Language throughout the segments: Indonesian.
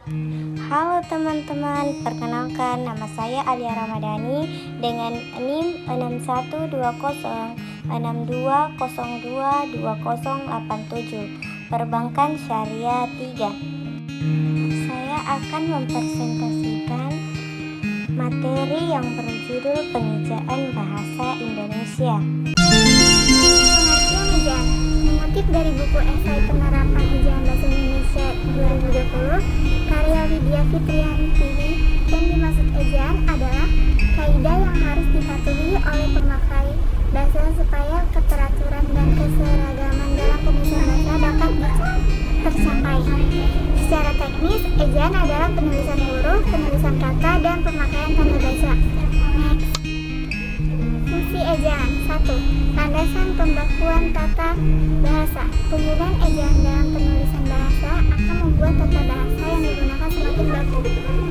Halo teman-teman, perkenalkan nama saya Alia Ramadhani dengan NIM 612062022087 Perbankan Syariah 3. Saya akan mempresentasikan materi yang berjudul Pengejaan Bahasa Indonesia. Pengertian ejaan mengutip dari buku esai penerapan ejaan bahasa Indonesia 2020 karya Widya Fitriyanti, yang dimaksud ejaan adalah kaidah yang harus dipatuhi oleh pemakai bahasa supaya keteraturan dan keseragaman dalam penulisan bahasa dapat tercapai. Secara teknis, ejaan adalah penulisan huruf, penulisan kata, dan pemakaian tanda baca. Next. Fungsi ejaan 1. Landasan pembakuan tata bahasa. Penggunaan ejaan dalam penulisan bahasa akan membuat tata bahasa yang digunakan semakin baku.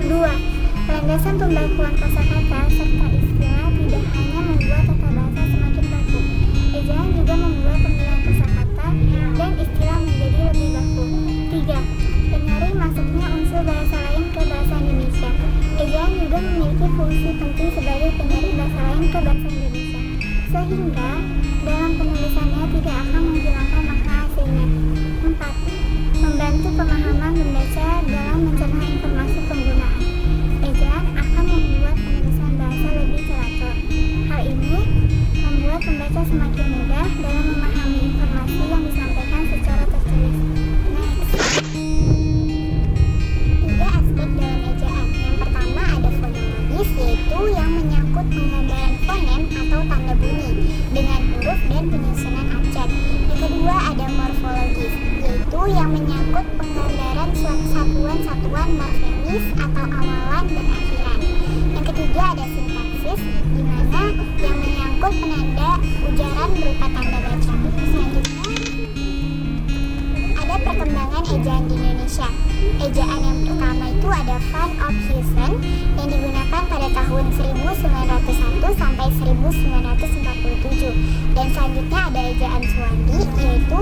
2. Landasan pembakuan kosakata serta istilah tidak hanya membuat tata bahasa semakin baku. Ejaan juga membuat pemilihan kosakata dan istilah menjadi lebih baku. 3. Penyaring masuknya unsur bahasa lain ke bahasa Indonesia. Ejaan juga memiliki fungsi penting sebagai penyaring bahasa lain ke bahasa Indonesia, sehingga dalam penulisannya tidak akan menghilangkan makna aslinya. 4. Membantu pemahaman membaca dalam mencerna informasi penggunaan. Ejaan akan membuat penulisan bahasa lebih teratur. Hal ini membuat pembaca semakin mudah dalam memahami informasi yang disampaikan secara tertulis. Next. 3 aspek dalam ejaan. Yang pertama ada fonologis, yaitu yang menyangkut penggambaran fonem atau tanda bunyi dengan huruf dan penyusunan abjad. Yang kedua ada morfologis, yaitu yang menyangkut penggambaran satuan-satuan morfemis atau awalan dan akhiran. Yang ketiga ada sintaksis, di mana yang menyangkut penanda ujaran berupa tanda baca. Selanjutnya ada perkembangan ejaan di Indonesia. Ejaan yang pertama itu ada Van Ophuijsen yang digunakan pada tahun 1901 sampai 1947, dan selanjutnya ada ejaan Suwandi yaitu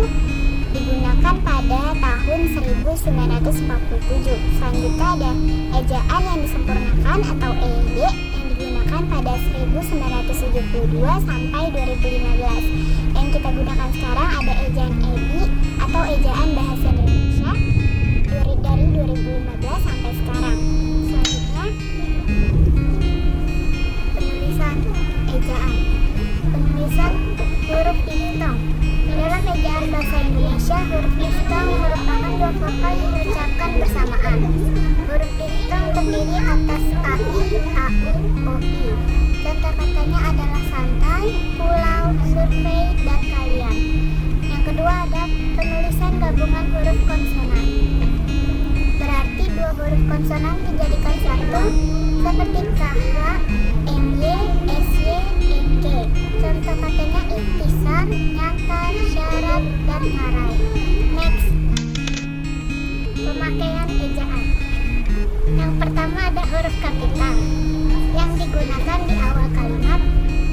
digunakan pada tahun 1947. Selanjutnya ada ejaan yang disempurnakan atau EYD yang digunakan pada 1972 sampai 2015. Yang kita gunakan sekarang ada ejaan EBI atau ejaan bahasa Indonesia dari 2015 sampai sekarang. Selanjutnya penulisan ejaan. Penulisan huruf diftong. Dalam ejaan bahasa Indonesia, huruf diftong merupakan dua vokal yang diucapkan bersamaan. Huruf diftong terdiri atas AI, AU, OI. Contoh katanya adalah santai, pulau, survei, dan kalian. Yang kedua ada penulisan gabungan huruf konsonan. Berarti dua huruf konsonan dijadikan satu, seperti KH, MY, SY, NG. Contoh katanya intisar, nyata, syarat, dan ngarai. Next. Pemakaian ejaan. Yang pertama ada huruf kapital yang digunakan di awal kalimat,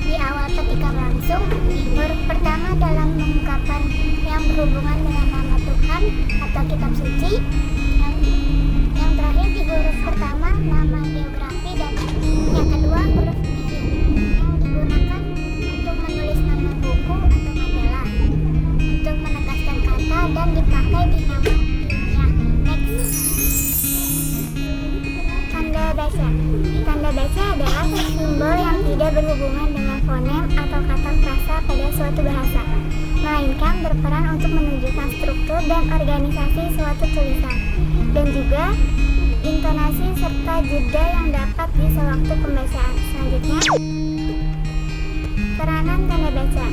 di awal ketika langsung. Huruf pertama dalam pengungkapan yang berhubungan dengan nama Tuhan atau kitab suci. Yang terakhir di huruf pertama nama geografi dan yang kedua huruf miring yang digunakan untuk menulis nama buku atau majalah, untuk menegaskan kata dan dipakai di nama ilmiah. Next. Tanda baca. Tanda baca adalah simbol yang tidak berhubungan dengan fonem atau kata frasa pada suatu bahasa, melainkan berperan untuk menunjukkan struktur dan organisasi suatu tulisan, dan juga intonasi serta jeda yang dapat di sewaktu pembacaan. Selanjutnya, peranan tanda baca.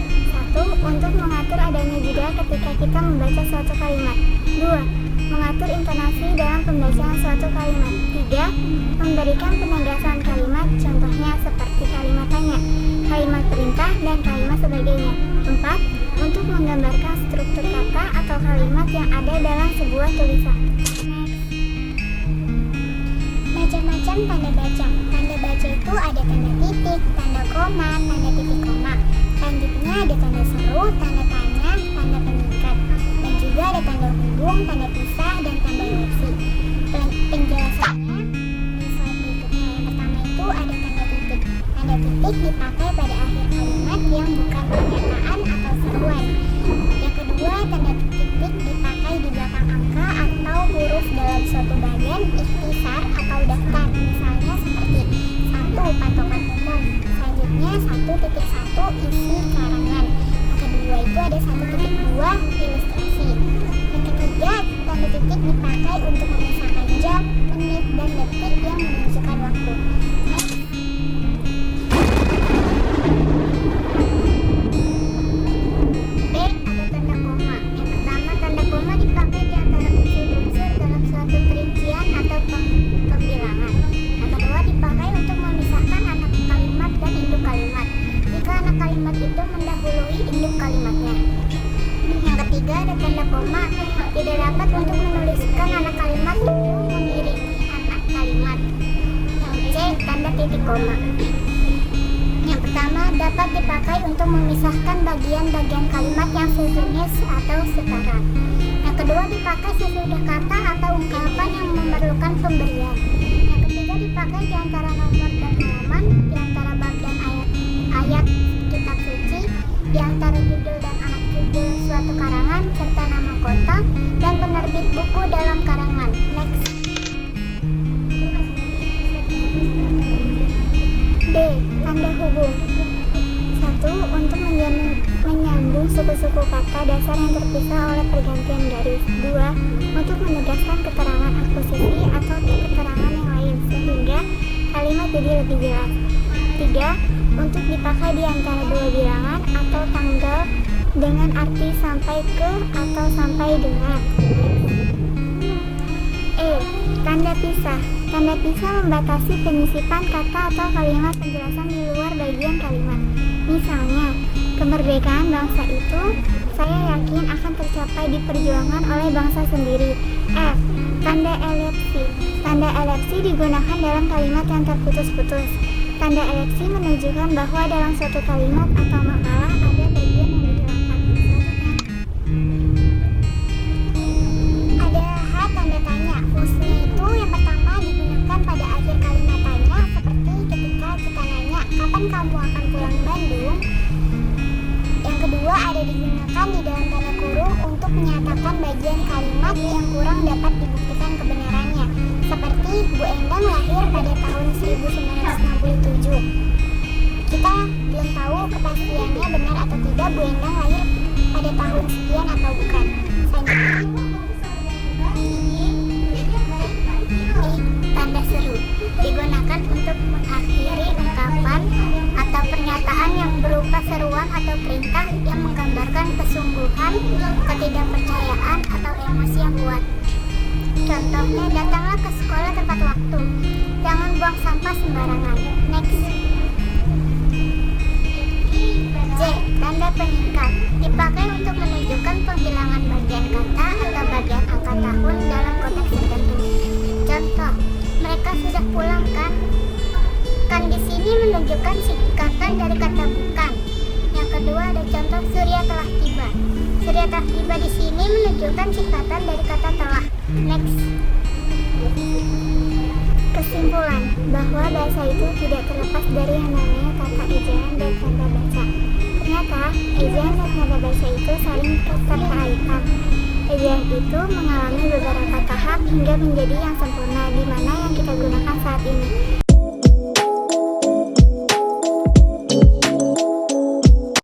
1. Untuk mengatur adanya jeda ketika kita membaca suatu kalimat. 2. Mengatur intonasi dalam pembacaan suatu kalimat. 3. Memberikan penegasan kalimat, contohnya seperti kalimat tanya, kalimat perintah, dan kalimat sebagainya. 4. Untuk menggambarkan struktur kata atau kalimat yang ada dalam sebuah tulisan. Macam-macam tanda baca. Tanda baca itu ada tanda titik, tanda koma, tanda titik koma. Selanjutnya ada tanda seru, tanda tanya, tanda peningkat, dan juga ada tanda hubung, tanda pisah, dan tanda elipsi. daftar. Misalnya seperti 1. Patokan umum. Selanjutnya 1.1 isi karangan. Yang kedua itu ada 1.2 ilustrasi. Yang ketiga, tanda titik dipakai untuk memisahkan jam, menit, dan detik yang menunjukkan waktu. B. Ada tanda koma. Yang pertama, tanda koma dipakai di antara unsur-unsur dalam suatu perincian atau pembilangan. Yang kedua, dipakai untuk memisahkan anak kalimat dan induk kalimat jika anak kalimat itu mendahului induk kalimatnya. Yang ketiga, ada tanda koma tidak dapat untuk menuliskan anak kalimat itu mengiringi anak kalimat. Yang C. Tanda titik koma. Yang pertama, dapat dipakai untuk memisahkan bagian-bagian kalimat yang sejenis atau setara. Yang kedua, dipakai sesudah kata atau ungkapan yang memerlukan pemberian. Yang ketiga, dipakai di antara nomor dan halaman, di antara bab dan ayat kitab suci, di antara judul dan anak judul suatu karangan, serta nama kota dan penerbit buku dalam karangan. Next. D. Tanda hubung. 1. Untuk menyambung suku-suku kata dasar yang terpisah oleh pergantian garis. 2. Untuk menegaskan keterangan akusisi atau keterangan yang lain sehingga kalimat jadi lebih jelas. 3. Untuk dipakai di antara dua bilangan atau tanggal dengan arti sampai ke atau sampai dengan. E. Tanda pisah. Tanda pisah membatasi penyisipan kata atau kalimat penjelasan di luar bagian kalimat. Misalnya, kemerdekaan bangsa itu saya yakin akan tercapai di perjuangan oleh bangsa sendiri. F. Tanda elipsi. Tanda elipsi digunakan dalam kalimat yang terputus-putus. Tanda elipsi menunjukkan bahwa dalam suatu kalimat atau makalah ada bagian yang dihilangkan. Ada H. Tanda tanya. Fungsinya itu yang pertama digunakan pada akhir kalimat tanya, seperti ketika kita nanya, kapan kamu akan pulang Bandung? Yang kedua, ada digunakan di dalam tanda kurung untuk menyatakan bagian kalimat yang kurang dapat dibuktikan kebenarannya, seperti Bu Endang lahir pada tahun 1967. Kita belum tahu kepastiannya benar atau tidak Bu Endang lahir pada tahun sekian atau bukan. Tanda seru digunakan untuk mengakhiri ungkapan atau pernyataan yang berupa seruan atau perintah yang menggambarkan kesungguhan, ketidakpercayaan, atau emosi yang kuat. Contohnya, datanglah ke sekolah tepat waktu. Jangan buang sampah sembarangan. Next. J. Tanda peningkat dipakai untuk menunjukkan penghilangan bagian kata atau bagian angka tahun dalam konteks tertentu. Contoh, mereka sudah pulang kan? Kan di sini menunjukkan singkatan dari kata bukan. Yang kedua ada contoh Surya telah tiba. Surya telah tiba di sini menunjukkan singkatan dari kata telah. Next. Kesimpulan bahwa bahasa itu tidak terlepas dari yang namanya kata ejaan dan tanda baca. Ternyata ejaan dan tanda baca itu saling keterkaitan. Ejaan itu mengalami beberapa tahap hingga menjadi yang sempurna, di mana yang kita gunakan